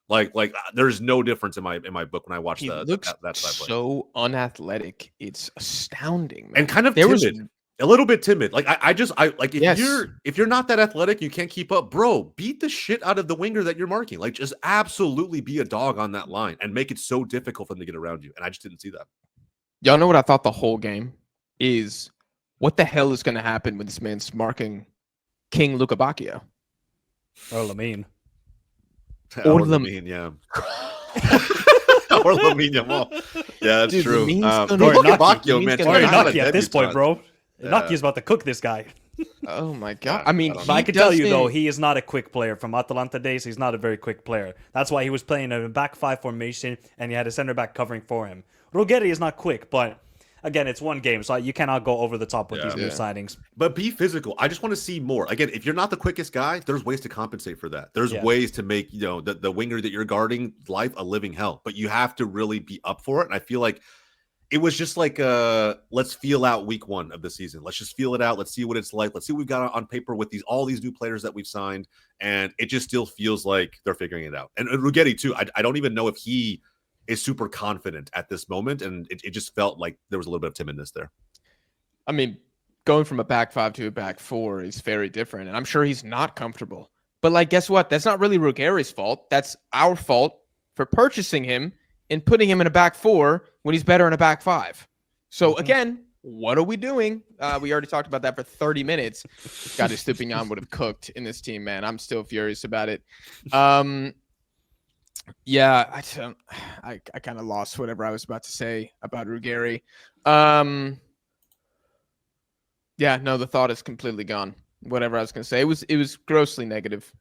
Like there's no difference in my book when I watch that. He looks so unathletic. It's astounding, man. And kind of timid. A little bit timid. Like if you're not that athletic, you can't keep up, bro. Beat the shit out of the winger that you're marking. Like just absolutely be a dog on that line and make it so difficult for them to get around you. And I just didn't see that. Y'all know what I thought the whole game is? What the hell is going to happen when this man's marking King Luka Bacchio? Or Lamine. Or Lamine, yeah. Or Lamine Yamal. Yeah, that's true. Luka Bacchio, man. Sorry, Naki at this point, bro. Naki's about to cook this guy. Oh my god! I mean, I can tell you though, he is not a quick player. From Atalanta days, he's not a very quick player. That's why he was playing a back 5 formation, and he had a center back covering for him. Ruggeri is not quick, but again, it's one game, so you cannot go over the top with these new signings. But be physical. I just want to see more. Again, if you're not the quickest guy, there's ways to compensate for that. There's ways to make the winger that you're guarding life a living hell. But you have to really be up for it. And I feel like it was just like let's feel out week 1 of the season. Let's just feel it out. Let's see what it's like. Let's see what we've got on paper with all these new players that we've signed. And it just still feels like they're figuring it out. And Ruggeri too. I don't even know if he is super confident at this moment, and it just felt like there was a little bit of timidness there. I mean, going from a back 5 to a back 4 is very different, and I'm sure he's not comfortable. But like, guess what? That's not really Ruggeri's fault. That's our fault for purchasing him and putting him in a back 4 when he's better in a back 5. So again, what are we doing? We already talked about that for 30 minutes. God, Estupiñán would have cooked in this team, man. I'm still furious about it. Yeah, I kind of lost whatever I was about to say about Ruggeri. Yeah, no, the thought is completely gone. Whatever I was going to say, it was grossly negative.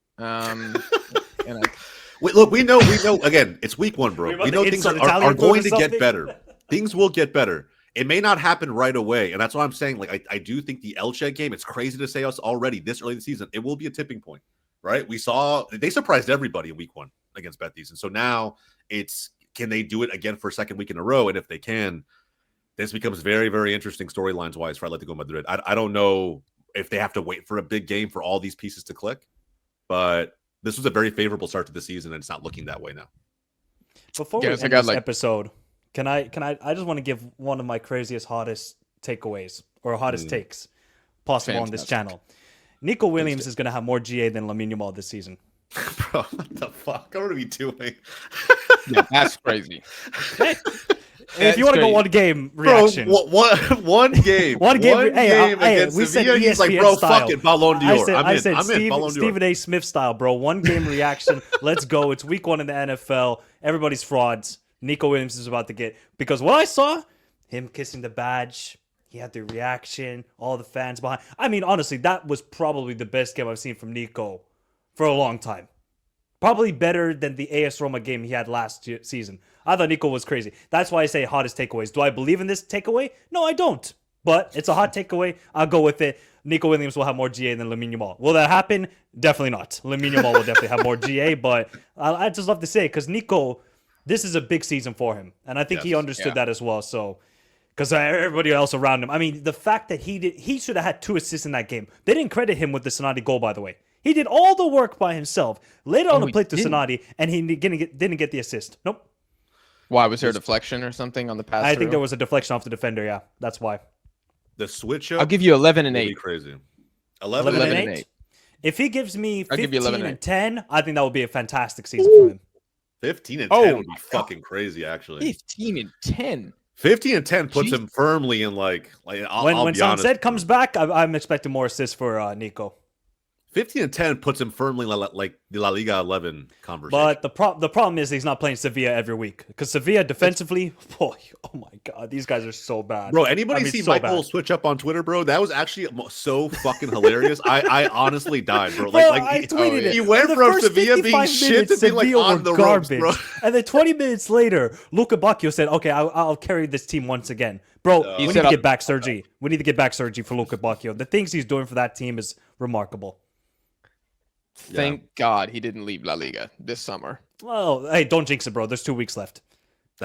Wait, look, we know. Again, it's week 1, bro. We know things are going to get better. Things will get better. It may not happen right away, and that's what I'm saying. Like, I do think the Elche game. It's crazy to say us already this early in the season. It will be a tipping point, right? They surprised everybody in week 1 against Betis, and so now it's, can they do it again for a second week in a row? And if they can, this becomes very, very interesting storylines wise for Atletico Madrid. I don't know if they have to wait for a big game for all these pieces to click, but this was a very favorable start to the season, and it's not looking that way now. Before we end this episode, can I just want to give one of my craziest, hottest takeaways or hottest takes possible on this channel. Nico Williams is going to have more GA than Lamine Yamal this season. Bro, what the fuck? What are we doing? Yeah, that's crazy. If you want to go one game reaction, bro, one game, one game against Sevilla, he's like, bro, fuck it, Ballon d'Or. I'm in. Stephen A. Smith style, bro. One game reaction. Let's go. It's week 1 in the NFL. Everybody's frauds. Nico Williams is about to get, because what I saw, him kissing the badge, he had the reaction, all the fans behind. I mean, honestly, that was probably the best game I've seen from Nico for a long time. Probably better than the AS Roma game he had last season. I thought Nico was crazy. That's why I say hottest takeaways. Do I believe in this takeaway? No, I don't. But it's a hot takeaway. I'll go with it. Nico Williams will have more GA than Lamine Yamal. Will that happen? Definitely not. Lamine Yamal will definitely have more GA, but I just love to say, because Nico, this is a big season for him. And I think he understood that as well. So, because everybody else around him, I mean, the fact that he should have had 2 assists in that game. They didn't credit him with the Sonati goal, by the way. He did all the work by himself. Laid on the plate to Sonati, and he didn't get the assist. Nope. Why? Was there a deflection or something on the pass? I think there was a deflection off the defender, yeah. That's why. The switch up, I'll give you 11 and 8. Crazy. 11 and 8? If he gives me 15 and 10, I think that would be a fantastic season for him. 15 and 10 would be fucking crazy, actually. 15 and 10. 15 and 10 puts him firmly in when Sunset comes back, I'm expecting more assists for Nico. 15 and 10 puts him firmly like the La Liga 11 conversation. But the problem is he's not playing Sevilla every week. Because Sevilla defensively, boy, oh my God, these guys are so bad. Bro, anybody see Michael switch up on Twitter, bro? That was actually so fucking hilarious. I honestly died, bro. I tweeted it. He went from Sevilla being shit to being like on the garbage, ropes, bro. And then 20 minutes later, Luca Bacchio said, okay, I'll carry this team once again. Bro, we need to get back Sergi. We need to get back Sergi for Luca Bacchio. The things he's doing for that team is remarkable. Thank God he didn't leave La Liga this summer. Well, hey, don't jinx it, bro. There's 2 weeks left.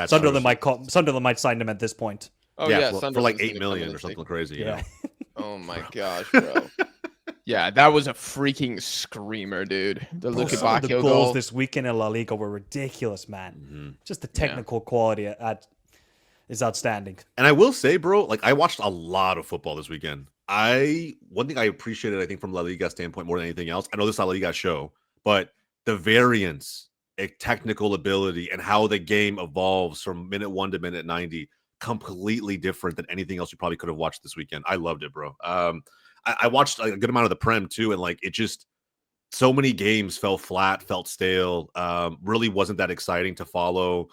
Sunderland might sign him at this point. Oh yeah, for like 8 million or something crazy. Yeah. Oh my gosh, bro. Yeah, that was a freaking screamer, dude. The Luka Bacchio goals this weekend in La Liga were ridiculous, man. Mm-hmm. Just the technical quality is outstanding. And I will say, bro, like I watched a lot of football this weekend. One thing I appreciated, I think, from La Liga standpoint more than anything else, I know this is a La Liga show, but the variance, technical ability, and how the game evolves from minute 1 to minute 90, completely different than anything else you probably could have watched this weekend. I loved it, bro. I watched a good amount of the Prem too, and like it just so many games fell flat, felt stale. Really wasn't that exciting to follow.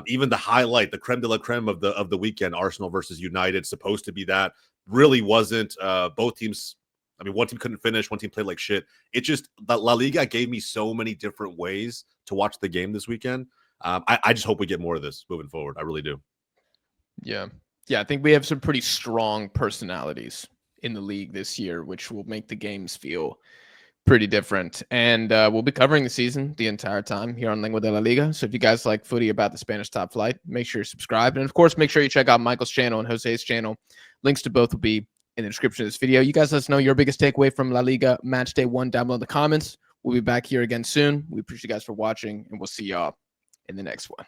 Even the highlight, the creme de la creme of the weekend, Arsenal versus United, supposed to be that. Really wasn't. Both teams, I mean, one team couldn't finish, one team played like shit. It just, the La Liga gave me so many different ways to watch the game this weekend. I just hope we get more of this moving forward. I really do. Yeah. I think we have some pretty strong personalities in the league this year, which will make the games feel pretty different. And we'll be covering the season the entire time here on Lengua de la Liga. So if you guys like footy about the Spanish top flight, make sure you're subscribed. And of course, make sure you check out Michael's channel and Jose's channel. Links to both will be in the description of this video. You guys let us know your biggest takeaway from La Liga Match Day 1 down below in the comments. We'll be back here again soon. We appreciate you guys for watching, and we'll see y'all in the next one.